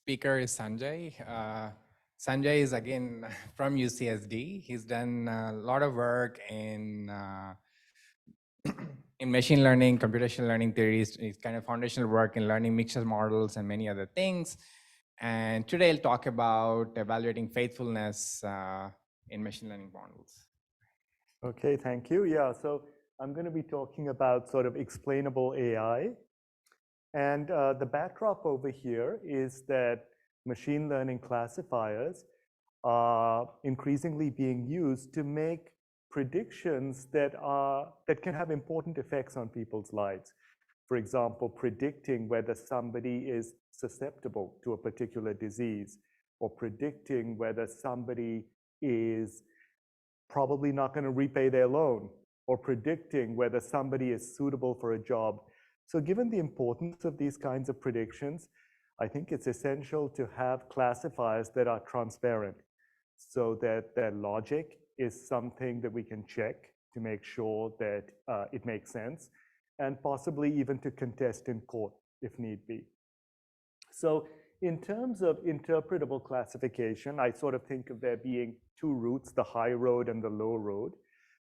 speaker is Sanjay. Sanjay is again from UCSD. He's done a lot of work in in machine learning, computational learning theories. It's kind of foundational work in learning mixture models and many other things. And today I'll talk about evaluating faithfulness in machine learning models. Okay, thank you. Yeah, so I'm going to be talking about sort of explainable AI. And the backdrop over here is that machine learning classifiers are increasingly being used to make predictions that can have important effects on people's lives. For example, predicting whether somebody is susceptible to a particular disease, or predicting whether somebody is probably not going to repay their loan, or predicting whether somebody is suitable for a job. So given the importance of these kinds of predictions, I think it's essential to have classifiers that are transparent, so that their logic is something that we can check to make sure that it makes sense, and possibly even to contest in court if need be. So in terms of interpretable classification, I sort of think of there being two routes, the high road and the low road.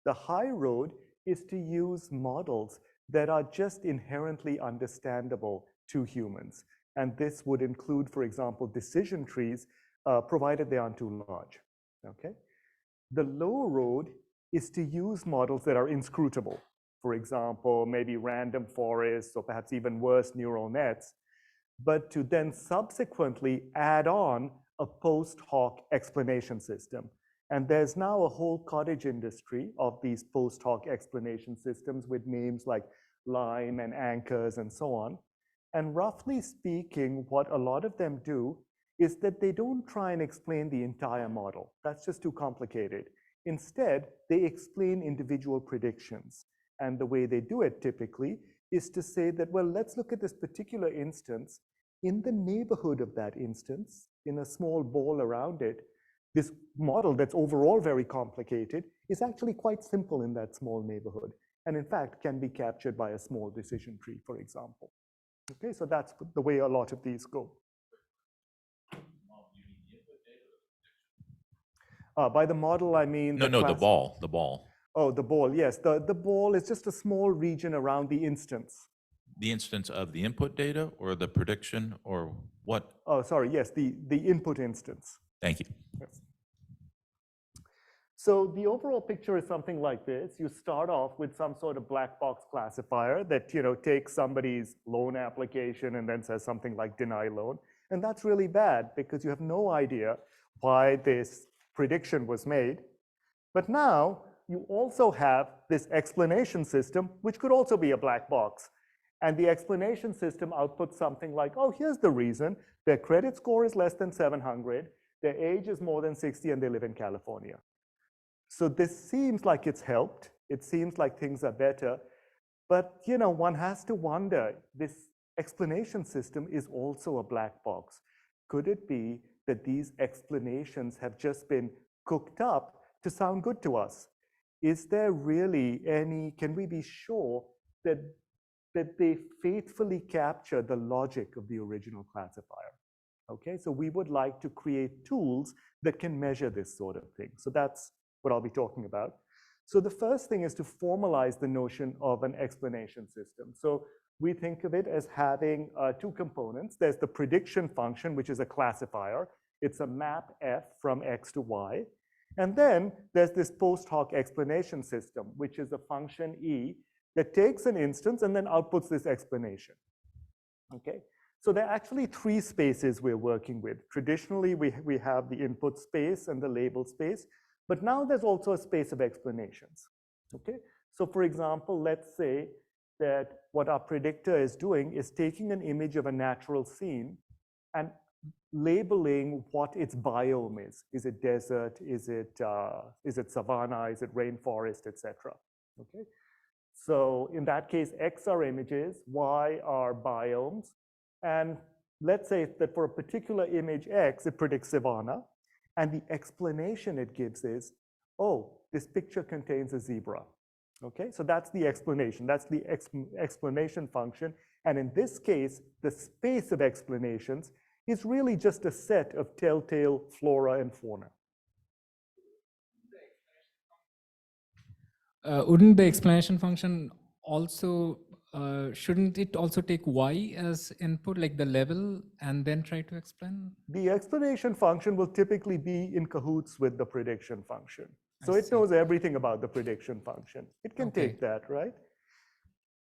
The high road is to use models that are just inherently understandable to humans. And this would include, for example, decision trees, provided they aren't too large. Okay? The low road is to use models that are inscrutable. For example, maybe random forests, or perhaps even worse, neural nets, but to then subsequently add on a post hoc explanation system. And there's now a whole cottage industry of these post hoc explanation systems with names like Lime and Anchors and so on. And roughly speaking, what a lot of them do is that they don't try and explain the entire model. That's just too complicated. Instead, they explain individual predictions. And the way they do it typically is to say that, well, let's look at this particular instance. In the neighborhood of that instance, in a small ball around it, this model that's overall very complicated is actually quite simple in that small neighborhood. And in fact, can be captured by a small decision tree, for example. Okay, so that's the way a lot of these go. By the model, I mean the ball. Oh, the ball, yes. The ball is just a small region around the instance. The instance of the input data or the prediction or what? Oh, sorry, yes, the input instance. Thank you. Yes. So the overall picture is something like this. You start off with some sort of black box classifier that takes somebody's loan application and then says something like deny loan. And that's really bad because you have no idea why this prediction was made. But now you also have this explanation system, which could also be a black box. And the explanation system outputs something like, oh, here's the reason. Their credit score is less than 700, their age is more than 60, and they live in California. So this seems like it's helped. It seems like things are better. But one has to wonder, this explanation system is also a black box. Could it be that these explanations have just been cooked up to sound good to us? Is there really can we be sure that they faithfully capture the logic of the original classifier? Okay, so we would like to create tools that can measure this sort of thing. So that's what I'll be talking about. So the first thing is to formalize the notion of an explanation system. So we think of it as having two components. There's the prediction function, which is a classifier. It's a map f from x to y. And then there's this post hoc explanation system, which is a function e that takes an instance and then outputs this explanation. Okay, so there are actually three spaces we're working with. Traditionally, we have the input space and the label space, but now there's also a space of explanations. Okay, so for example, let's say that what our predictor is doing is taking an image of a natural scene and labeling what its biome is. Is it desert? Is it savanna? Is it rainforest, etc. Okay. So in that case, X are images, Y are biomes. And let's say that for a particular image X, it predicts savanna. And the explanation it gives is, oh, this picture contains a zebra. Okay, so that's the explanation. That's the explanation function. And in this case, the space of explanations is really just a set of telltale flora and fauna. Wouldn't the explanation function also, shouldn't it also take y as input, like the level, and then try to explain? The explanation function will typically be in cahoots with the prediction function. So it see. knows everything about the prediction function. It can Okay. take that, right?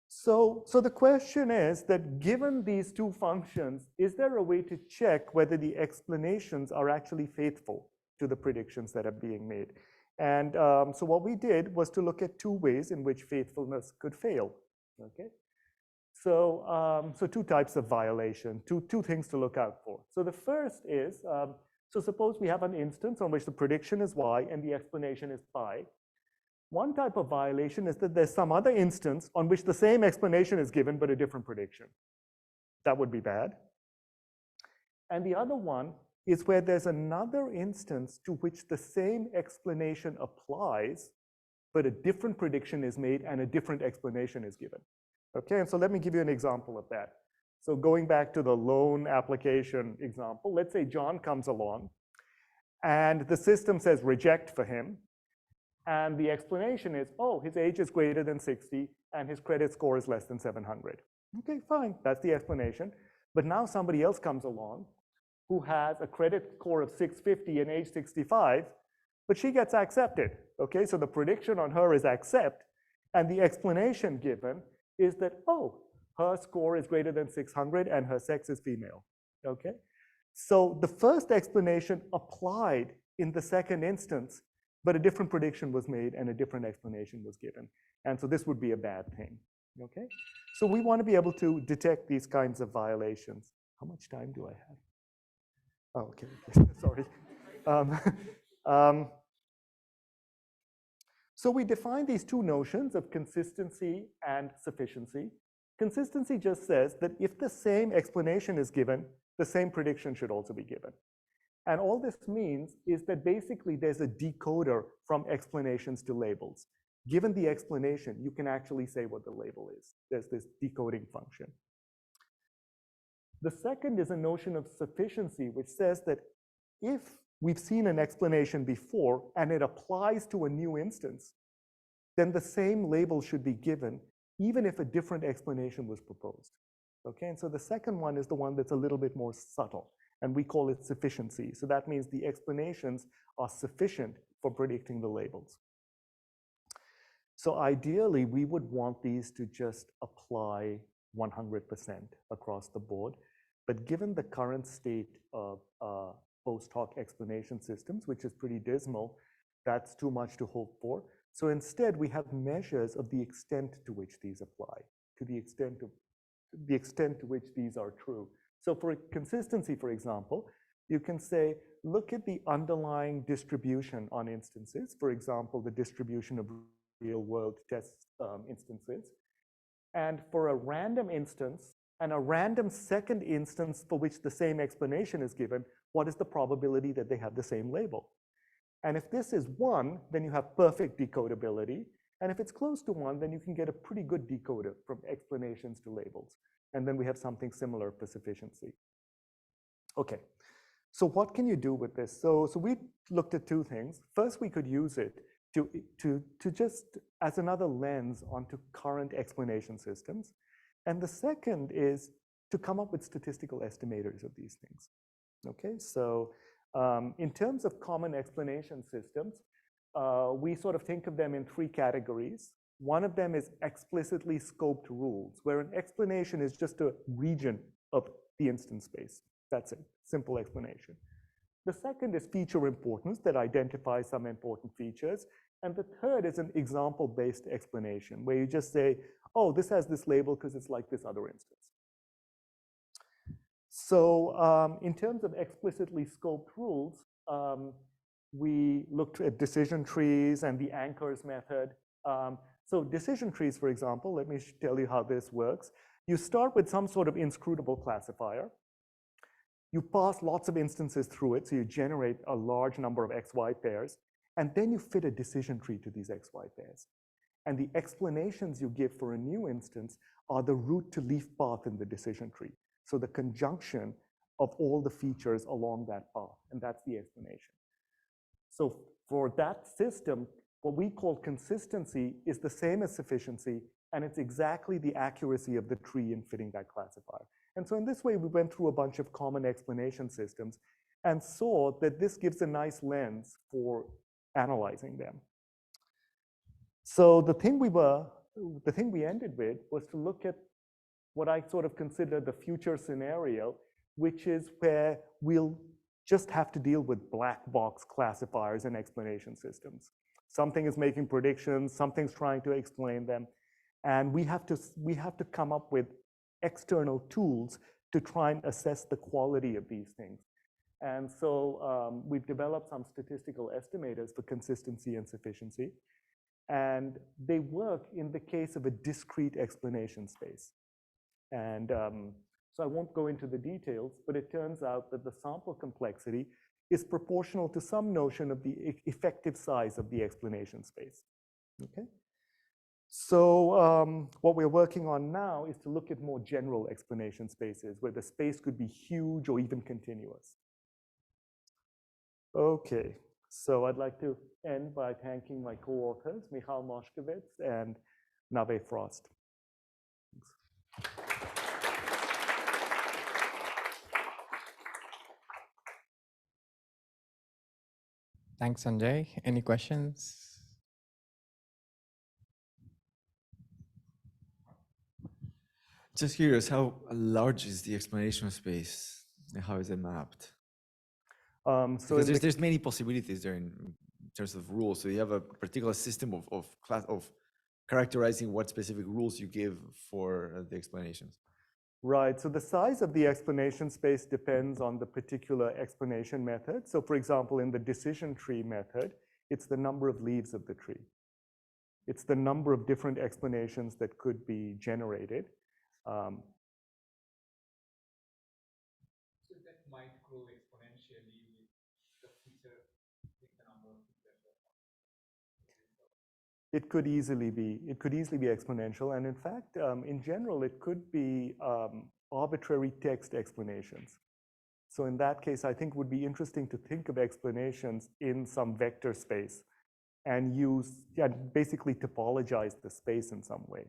So the question is that given these two functions, is there a way to check whether the explanations are actually faithful to the predictions that are being made? And so what we did was to look at two ways in which faithfulness could fail, okay? So two types of violation, two things to look out for. So the first is, so suppose we have an instance on which the prediction is y and the explanation is pi. One type of violation is that there's some other instance on which the same explanation is given but a different prediction. That would be bad. And the other one is where there's another instance to which the same explanation applies, but a different prediction is made and a different explanation is given. Okay, and so let me give you an example of that. So going back to the loan application example, let's say John comes along and the system says reject for him. And the explanation is, oh, his age is greater than 60 and his credit score is less than 700. Okay, fine, that's the explanation. But now somebody else comes along who has a credit score of 650 and age 65, but she gets accepted. Okay, so the prediction on her is accept, and the explanation given is that, oh, her score is greater than 600 and her sex is female. Okay, so the first explanation applied in the second instance, but a different prediction was made and a different explanation was given. And so this would be a bad thing, okay? So we want to be able to detect these kinds of violations. How much time do I have? Oh, okay, sorry. So we define these two notions of consistency and sufficiency. Consistency just says that if the same explanation is given, the same prediction should also be given. And all this means is that basically there's a decoder from explanations to labels. Given the explanation, you can actually say what the label is. There's this decoding function. The second is a notion of sufficiency, which says that if we've seen an explanation before and it applies to a new instance, then the same label should be given, even if a different explanation was proposed. Okay, and so the second one is the one that's a little bit more subtle, and we call it sufficiency. So that means the explanations are sufficient for predicting the labels. So ideally, we would want these to just apply 100% across the board. But given the current state of post hoc explanation systems, which is pretty dismal, that's too much to hope for. So instead, we have measures of the extent to which these apply, to the extent to which these are true. So for consistency, for example, you can say, look at the underlying distribution on instances. For example, the distribution of real-world test instances. And for a random instance and a random second instance for which the same explanation is given, what is the probability that they have the same label? And if this is 1, then you have perfect decodability. And if it's close to 1, then you can get a pretty good decoder from explanations to labels. And then we have something similar for sufficiency. Okay, so what can you do with this? So we looked at two things. First, we could use it to just as another lens onto current explanation systems. And the second is to come up with statistical estimators of these things. Okay, so in terms of common explanation systems, we sort of think of them in 3 categories. One of them is explicitly scoped rules, where an explanation is just a region of the instance space. That's it, simple explanation. The second is feature importance that identifies some important features. And the third is an example-based explanation, where you just say, oh, this has this label because it's like this other instance. So in terms of explicitly scoped rules, we looked at decision trees and the anchors method. So decision trees, for example, let me tell you how this works. You start with some sort of inscrutable classifier. You pass lots of instances through it, so you generate a large number of XY pairs, and then you fit a decision tree to these XY pairs. And the explanations you give for a new instance are the root to leaf path in the decision tree. So the conjunction of all the features along that path, and that's the explanation. So for that system, what we call consistency is the same as sufficiency, and it's exactly the accuracy of the tree in fitting that classifier. And so in this way, we went through a bunch of common explanation systems and saw that this gives a nice lens for analyzing them. So the thing we ended with was to look at what I sort of consider the future scenario, which is where we'll just have to deal with black box classifiers and explanation systems. Something is making predictions, something's trying to explain them, and we have to come up with external tools to try and assess the quality of these things. And so we've developed some statistical estimators for consistency and sufficiency, and they work in the case of a discrete explanation space. And so I won't go into the details, but it turns out that the sample complexity is proportional to some notion of the effective size of the explanation space. Okay? So what we're working on now is to look at more general explanation spaces where the space could be huge or even continuous. Okay, so I'd like to end by thanking my co-authors, Michal Moshkowitz and Nave Frost. Thanks. Thanks, Sanjay. Any questions? Just curious, how large is the explanation space and how is it mapped? So because there's many possibilities there in terms of rules. So you have a particular system of characterizing what specific rules you give for the explanations. Right, so the size of the explanation space depends on the particular explanation method. So for example, in the decision tree method, it's the number of leaves of the tree. It's the number of different explanations that could be generated. So that might grow exponentially with the feature, with the number of features. It could easily be exponential, and in fact, in general, it could be arbitrary text explanations. So in that case, I think it would be interesting to think of explanations in some vector space and basically topologize the space in some way.